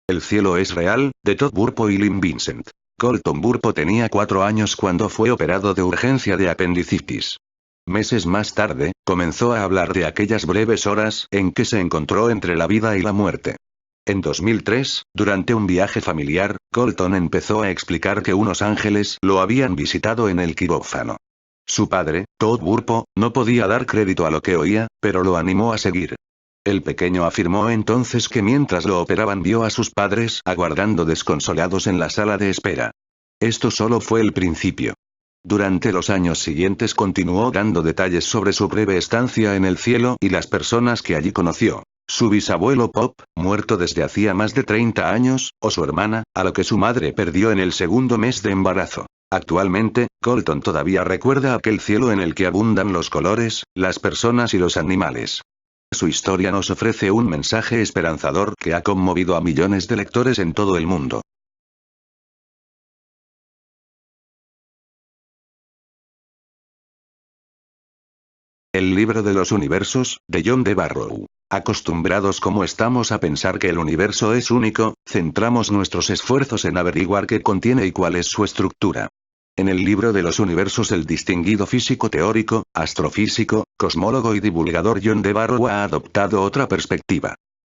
El cielo es real, de Todd Burpo y Lynn Vincent. Colton Burpo tenía 4 años cuando fue operado de urgencia de apendicitis. Meses más tarde, comenzó a hablar de aquellas breves horas en que se encontró entre la vida y la muerte. En 2003, durante un viaje familiar, Colton empezó a explicar que unos ángeles lo habían visitado en el quirófano. Su padre, Todd Burpo, no podía dar crédito a lo que oía, pero lo animó a seguir. El pequeño afirmó entonces que mientras lo operaban vio a sus padres aguardando desconsolados en la sala de espera. Esto solo fue el principio. Durante los años siguientes continuó dando detalles sobre su breve estancia en el cielo y las personas que allí conoció. Su bisabuelo Pop, muerto desde hacía más de 30 años, o su hermana, a lo que su madre perdió en el segundo mes de embarazo. Actualmente, Colton todavía recuerda aquel cielo en el que abundan los colores, las personas y los animales. Su historia nos ofrece un mensaje esperanzador que ha conmovido a millones de lectores en todo el mundo. El libro de los universos, de John D. Barrow. Acostumbrados como estamos a pensar que el universo es único, centramos nuestros esfuerzos en averiguar qué contiene y cuál es su estructura. En el libro de los universos el distinguido físico teórico, astrofísico, cosmólogo y divulgador John D. Barrow ha adoptado otra perspectiva.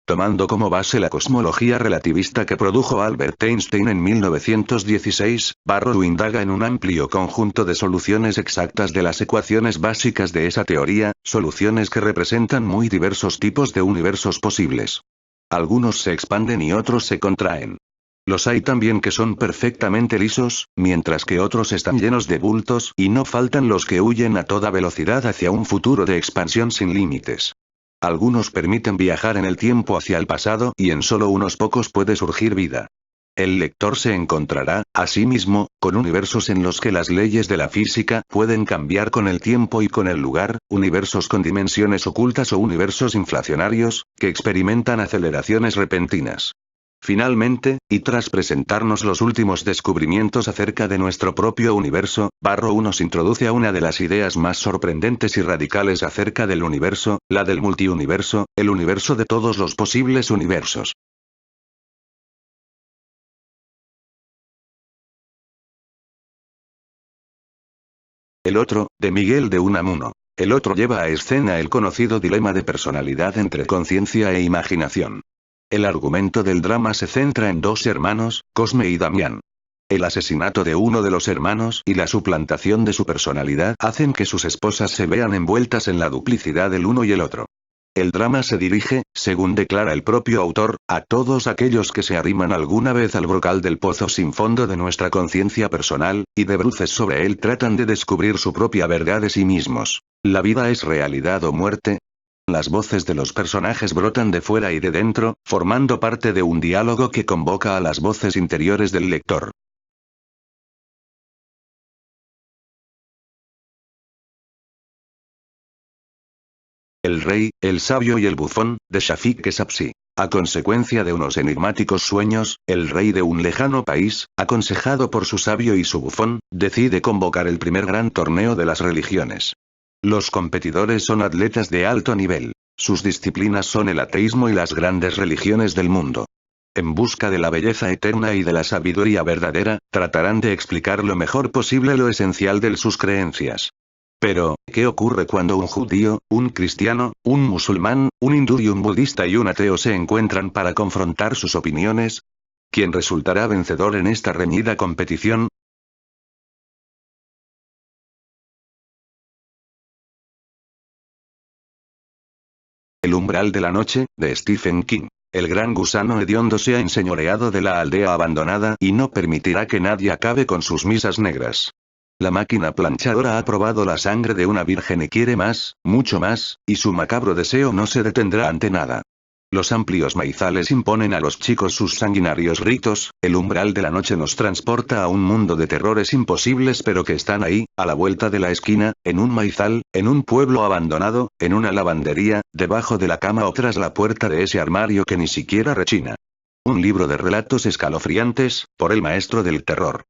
Tomando como base la cosmología relativista que produjo Albert Einstein en 1916, Barrow indaga en un amplio conjunto de soluciones exactas de las ecuaciones básicas de esa teoría, soluciones que representan muy diversos tipos de universos posibles. Algunos se expanden y otros se contraen. Los hay también que son perfectamente lisos, mientras que otros están llenos de bultos y no faltan los que huyen a toda velocidad hacia un futuro de expansión sin límites. Algunos permiten viajar en el tiempo hacia el pasado y en solo unos pocos puede surgir vida. El lector se encontrará, asimismo, con universos en los que las leyes de la física pueden cambiar con el tiempo y con el lugar, universos con dimensiones ocultas o universos inflacionarios, que experimentan aceleraciones repentinas. Finalmente, y tras presentarnos los últimos descubrimientos acerca de nuestro propio universo, Barrow nos introduce a una de las ideas más sorprendentes y radicales acerca del universo, la del multiuniverso, el universo de todos los posibles universos. El otro, de Miguel de Unamuno. El otro lleva a escena el conocido dilema de personalidad entre conciencia e imaginación. El argumento del drama se centra en dos hermanos, Cosme y Damián. El asesinato de uno de los hermanos y la suplantación de su personalidad hacen que sus esposas se vean envueltas en la duplicidad del uno y el otro. El drama se dirige, según declara el propio autor, a todos aquellos que se arriman alguna vez al brocal del pozo sin fondo de nuestra conciencia personal, y de bruces sobre él tratan de descubrir su propia verdad de sí mismos. ¿La vida es realidad o muerte? Las voces de los personajes brotan de fuera y de dentro, formando parte de un diálogo que convoca a las voces interiores del lector. El rey, el sabio y el bufón, de Shafik Essapsi. A consecuencia de unos enigmáticos sueños, el rey de un lejano país, aconsejado por su sabio y su bufón, decide convocar el primer gran torneo de las religiones. Los competidores son atletas de alto nivel. Sus disciplinas son el ateísmo y las grandes religiones del mundo. En busca de la belleza eterna y de la sabiduría verdadera, tratarán de explicar lo mejor posible lo esencial de sus creencias. Pero, ¿qué ocurre cuando un judío, un cristiano, un musulmán, un hindú y un budista y un ateo se encuentran para confrontar sus opiniones? ¿Quién resultará vencedor en esta reñida competición? El umbral de la noche, de Stephen King. El gran gusano hediondo se ha enseñoreado de la aldea abandonada y no permitirá que nadie acabe con sus misas negras. La máquina planchadora ha probado la sangre de una virgen y quiere más, mucho más, y su macabro deseo no se detendrá ante nada. Los amplios maizales imponen a los chicos sus sanguinarios ritos, el umbral de la noche nos transporta a un mundo de terrores imposibles pero que están ahí, a la vuelta de la esquina, en un maizal, en un pueblo abandonado, en una lavandería, debajo de la cama o tras la puerta de ese armario que ni siquiera rechina. Un libro de relatos escalofriantes, por el maestro del terror.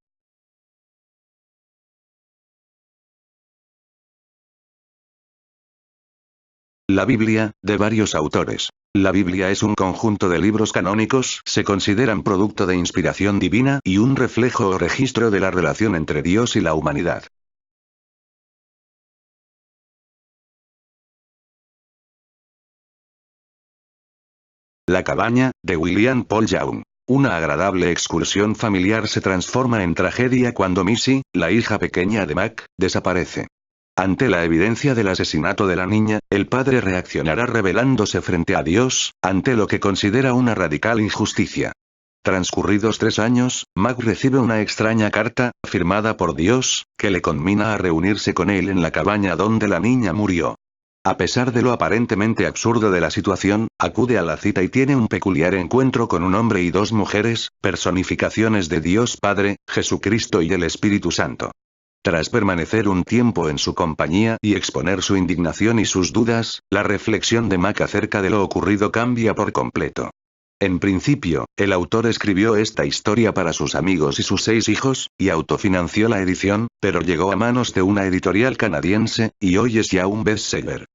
La Biblia, de varios autores. La Biblia es un conjunto de libros canónicos, se consideran producto de inspiración divina y un reflejo o registro de la relación entre Dios y la humanidad. La cabaña, de William Paul Young. Una agradable excursión familiar se transforma en tragedia cuando Missy, la hija pequeña de Mac, desaparece. Ante la evidencia del asesinato de la niña, el padre reaccionará rebelándose frente a Dios, ante lo que considera una radical injusticia. Transcurridos 3 años, Mac recibe una extraña carta, firmada por Dios, que le conmina a reunirse con él en la cabaña donde la niña murió. A pesar de lo aparentemente absurdo de la situación, acude a la cita y tiene un peculiar encuentro con un hombre y 2 mujeres, personificaciones de Dios Padre, Jesucristo y el Espíritu Santo. Tras permanecer un tiempo en su compañía y exponer su indignación y sus dudas, la reflexión de Mac acerca de lo ocurrido cambia por completo. En principio, el autor escribió esta historia para sus amigos y sus 6 hijos, y autofinanció la edición, pero llegó a manos de una editorial canadiense, y hoy es ya un bestseller.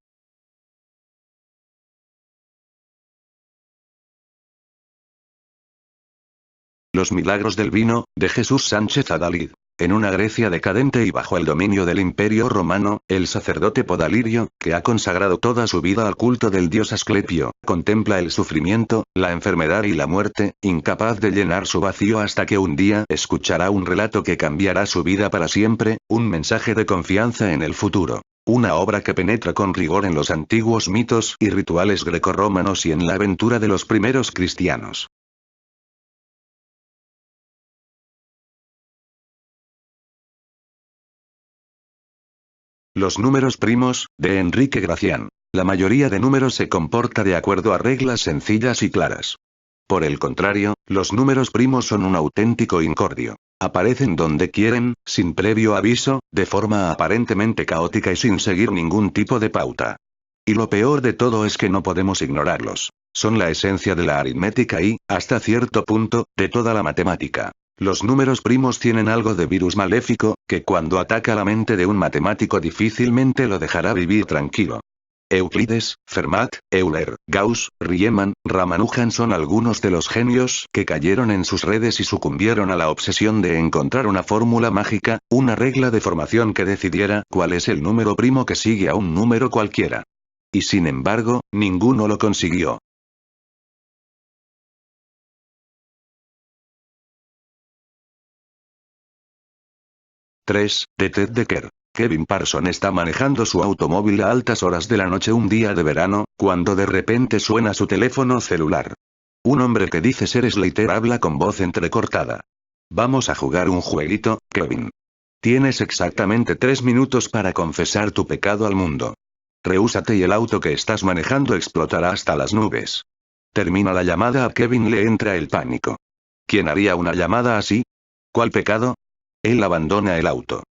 Los milagros del vino, de Jesús Sánchez Adalid. En una Grecia decadente y bajo el dominio del Imperio Romano, el sacerdote Podalirio, que ha consagrado toda su vida al culto del dios Asclepio, contempla el sufrimiento, la enfermedad y la muerte, incapaz de llenar su vacío hasta que un día escuchará un relato que cambiará su vida para siempre, un mensaje de confianza en el futuro. Una obra que penetra con rigor en los antiguos mitos y rituales grecorromanos y en la aventura de los primeros cristianos. Los números primos, de Enrique Gracián. La mayoría de números se comporta de acuerdo a reglas sencillas y claras. Por el contrario, los números primos son un auténtico incordio. Aparecen donde quieren, sin previo aviso, de forma aparentemente caótica y sin seguir ningún tipo de pauta. Y lo peor de todo es que no podemos ignorarlos. Son la esencia de la aritmética y, hasta cierto punto, de toda la matemática. Los números primos tienen algo de virus maléfico, que cuando ataca la mente de un matemático difícilmente lo dejará vivir tranquilo. Euclides, Fermat, Euler, Gauss, Riemann, Ramanujan son algunos de los genios que cayeron en sus redes y sucumbieron a la obsesión de encontrar una fórmula mágica, una regla de formación que decidiera cuál es el número primo que sigue a un número cualquiera. Y sin embargo, ninguno lo consiguió. 3. De Ted Dekker. Kevin Parson está manejando su automóvil a altas horas de la noche un día de verano, cuando de repente suena su teléfono celular. Un hombre que dice ser Slater habla con voz entrecortada. Vamos a jugar un jueguito, Kevin. Tienes exactamente 3 minutos para confesar tu pecado al mundo. Rehúsate y el auto que estás manejando explotará hasta las nubes. Termina la llamada, a Kevin le entra el pánico. ¿Quién haría una llamada así? ¿Cuál pecado? Él abandona el auto.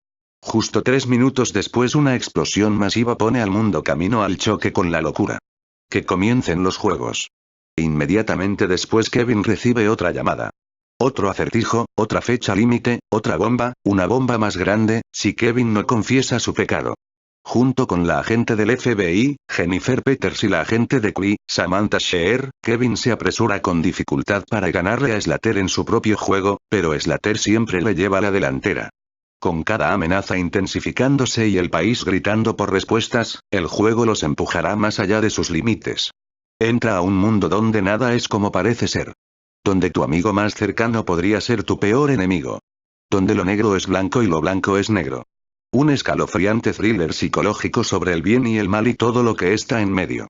Justo 3 minutos después una explosión masiva pone al mundo camino al choque con la locura. Que comiencen los juegos. Inmediatamente después Kevin recibe otra llamada. Otro acertijo, otra fecha límite, otra bomba, una bomba más grande, si Kevin no confiesa su pecado. Junto con la agente del FBI, Jennifer Peters y la agente de QI, Samantha Shear, Kevin se apresura con dificultad para ganarle a Slater en su propio juego, pero Slater siempre le lleva la delantera. Con cada amenaza intensificándose y el país gritando por respuestas, el juego los empujará más allá de sus límites. Entra a un mundo donde nada es como parece ser. Donde tu amigo más cercano podría ser tu peor enemigo. Donde lo negro es blanco y lo blanco es negro. Un escalofriante thriller psicológico sobre el bien y el mal y todo lo que está en medio.